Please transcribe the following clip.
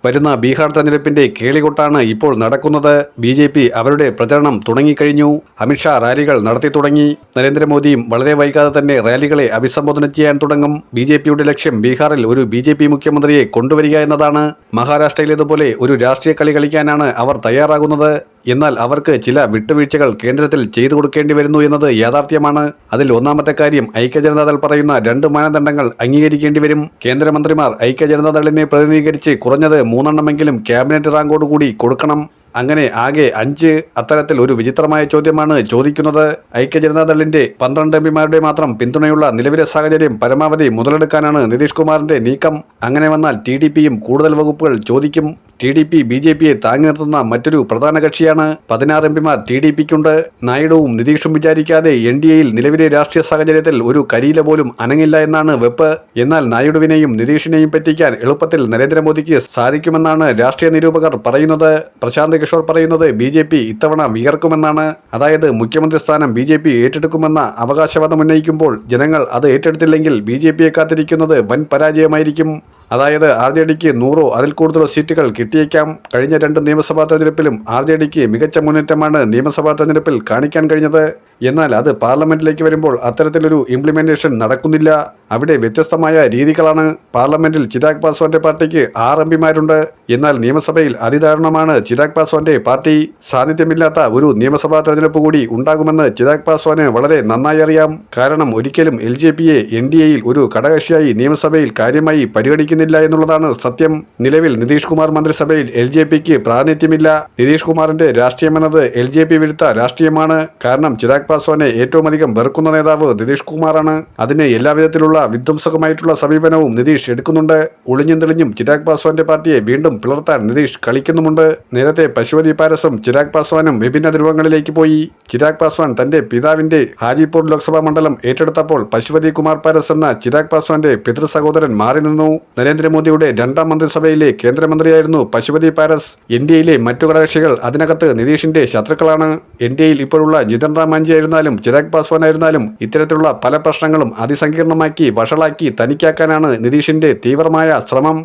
വരുന്ന ബീഹാർ തെരഞ്ഞെടുപ്പിന്റെ കേളികൊട്ടാണ് ഇപ്പോൾ നടക്കുന്നത്. ബി.ജെ.പി. അവരുടെ പ്രചരണം തുടങ്ങിക്കഴിഞ്ഞു. അമിത്ഷാ റാലികൾ നടത്തി തുടങ്ങി. നരേന്ദ്രമോദിയും വളരെ വൈകാതെ തന്നെ റാലികളെ അഭിസംബോധന ചെയ്യാൻ തുടങ്ങും. ബി.ജെ.പിയുടെ ലക്ഷ്യം ബീഹാറിൽ ഒരു ബി.ജെ.പി. മുഖ്യമന്ത്രിയെ കൊണ്ടുവരിക എന്നതാണ്. മഹാരാഷ്ട്രയിലേതുപോലെ ഒരു രാഷ്ട്രീയ കളി കളിക്കാനാണ് അവർ തയ്യാറാകുന്നത്. എന്നാൽ അവർക്ക് ചില വിട്ടുവീഴ്ചകൾ കേന്ദ്രത്തിൽ ചെയ്തു കൊടുക്കേണ്ടി വരുന്നു എന്നത് യാഥാർത്ഥ്യമാണ്. അതിൽ ഒന്നാമത്തെ കാര്യം, ഐക്യജനതാദൾ പറയുന്ന 2 മാനദണ്ഡങ്ങൾ അംഗീകരിക്കേണ്ടി വരും. കേന്ദ്രമന്ത്രിമാർ ഐക്യജനതാദളിനെ പ്രതിനിധീകരിച്ച് കുറഞ്ഞത് 3 എണ്ണമെങ്കിലും ക്യാബിനറ്റ് റാങ്കോടുകൂടി കൊടുക്കണം. അങ്ങനെ ആകെ 5. അത്തരത്തിൽ ഒരു വിചിത്രമായ ചോദ്യമാണ് ചോദിക്കുന്നത്. ഐക്യജനതാദളിന്റെ 12 എംപിമാരുടെ മാത്രം പിന്തുണയുള്ള നിലവിലെ സാഹചര്യം പരമാവധി മുതലെടുക്കാനാണ് നിതീഷ് കുമാറിന്റെ നീക്കം. അങ്ങനെ വന്നാൽ TDPയും കൂടുതൽ വകുപ്പുകൾ ചോദിക്കും. TDP ബി.ജെ.പിയെ താങ്ങി നിർത്തുന്ന മറ്റൊരു പ്രധാന കക്ഷിയാണ്. 16 എംപിമാർ TDPക്കുണ്ട്. നായിഡുവും നിതീഷും വിചാരിക്കാതെ NDAയിൽ നിലവിലെ രാഷ്ട്രീയ സാഹചര്യത്തിൽ ഒരു കരിയില പോലും അനങ്ങില്ല എന്നാണ് വെപ്പ്. എന്നാൽ നായിഡുവിനെയും നിതീഷിനെയും പറ്റിക്കാൻ എളുപ്പത്തിൽ നരേന്ദ്രമോദിക്ക് സാധിക്കുമെന്നാണ് രാഷ്ട്രീയ നിരൂപകർ പറയുന്നത്. പ്രശാന്ത് കിഷോർ പറയുന്നത് ബി.ജെ.പി. ഇത്തവണ വിയർക്കുമെന്നാണ്. അതായത് മുഖ്യമന്ത്രി സ്ഥാനം ബി.ജെ.പി. ഏറ്റെടുക്കുമെന്ന അവകാശവാദം ഉന്നയിക്കുമ്പോൾ ജനങ്ങൾ അത് ഏറ്റെടുത്തില്ലെങ്കിൽ ബി.ജെ.പിയെ കാത്തിരിക്കുന്നത് വൻ പരാജയമായിരിക്കും. അതായത് RJDക്ക് 100 അതിൽ കൂടുതലോ സീറ്റുകൾ കിട്ടിയേക്കാം. കഴിഞ്ഞ 2 നിയമസഭാ തെരഞ്ഞെടുപ്പിലും RJDക്ക് മികച്ച മുന്നേറ്റമാണ് നിയമസഭാ തെരഞ്ഞെടുപ്പിൽ കാണിക്കാൻ കഴിഞ്ഞത്. എന്നാൽ അത് പാർലമെന്റിലേക്ക് വരുമ്പോൾ അത്തരത്തിലൊരു ഇംപ്ലിമെന്റേഷൻ നടക്കുന്നില്ല. അവിടെ വ്യത്യസ്തമായ രീതികളാണ്. പാർലമെന്റിൽ ചിരാഗ് പാസ്വാന്റെ പാർട്ടിക്ക് 6 എംപിമാരുണ്ട്. എന്നാൽ നിയമസഭയിൽ അതിദാരുണമാണ് ചിരാഗ് പാസ്വാന്റെ പാർട്ടി. സാന്നിധ്യമില്ലാത്ത ഒരു നിയമസഭാ തെരഞ്ഞെടുപ്പ് കൂടി ഉണ്ടാകുമെന്ന് ചിരാഗ് പാസ്വാന് വളരെ നന്നായി അറിയാം. കാരണം ഒരിക്കലും LJPയെ NDAയിൽ ഒരു ഘടകകക്ഷിയായി നിയമസഭയിൽ കാര്യമായി പരിഗണിക്കുന്നില്ല എന്നുള്ളതാണ് സത്യം. നിലവിൽ നിതീഷ് കുമാർ മന്ത്രിസഭയിൽ LJPക്ക് പ്രാതിനിധ്യമില്ല. നിതീഷ് കുമാറിന്റെ രാഷ്ട്രീയമെന്നത് LJP വിരുദ്ധ രാഷ്ട്രീയമാണ്. കാരണം ചിരാഗ് പാസ്വാനെ ഏറ്റവും അധികം വെറുക്കുന്ന നേതാവ് നിതീഷ് കുമാറാണ്. അതിന് എല്ലാവിധത്തിലുള്ള വിധ്വംസകമായിട്ടുള്ള സമീപനവും നിതീഷ് എടുക്കുന്നുണ്ട്. ഒളിഞ്ഞും തെളിഞ്ഞും ചിരാഗ് പാസ്വാന്റെ പാർട്ടിയെ വീണ്ടും പിളർത്താൻ നിതീഷ് കളിക്കുന്നുമുണ്ട്. നേരത്തെ പശുപതി പാരസും ചിരാഗ് പാസ്വാനും വിഭിന്ന ധ്രുവങ്ങളിലേക്ക് പോയി. ചിരാഗ് പാസ്വാൻ തന്റെ പിതാവിന്റെ ഹാജിപൂർ ലോക്സഭാ മണ്ഡലം ഏറ്റെടുത്തപ്പോൾ പശുപതി കുമാർ പാരസ് എന്ന ചിരാഗ് പാസ്വാന്റെ പിതൃ സഹോദരൻ മാറി നിന്നു. നരേന്ദ്രമോദിയുടെ 2ാം മന്ത്രിസഭയിലെ കേന്ദ്രമന്ത്രിയായിരുന്നു പശുപതി പാരസ്. NDAയിലെ മറ്റു ഘടകകക്ഷികൾ അതിനകത്ത് നിതീഷിന്റെ ശത്രുക്കളാണ്. NDAയിൽ ഇപ്പോഴുള്ള ജിതൻ റാം മാഞ്ചി ആയിരുന്നാലും ചിരാഗ് പാസ്വാൻ ആയിരുന്നാലും ഇത്തരത്തിലുള്ള പല പ്രശ്നങ്ങളും അതിസങ്കീർണമാക്കി വഷളാക്കി തനിക്കാക്കാനാണ് നിതീഷിന്റെ തീവ്രമായ ശ്രമം.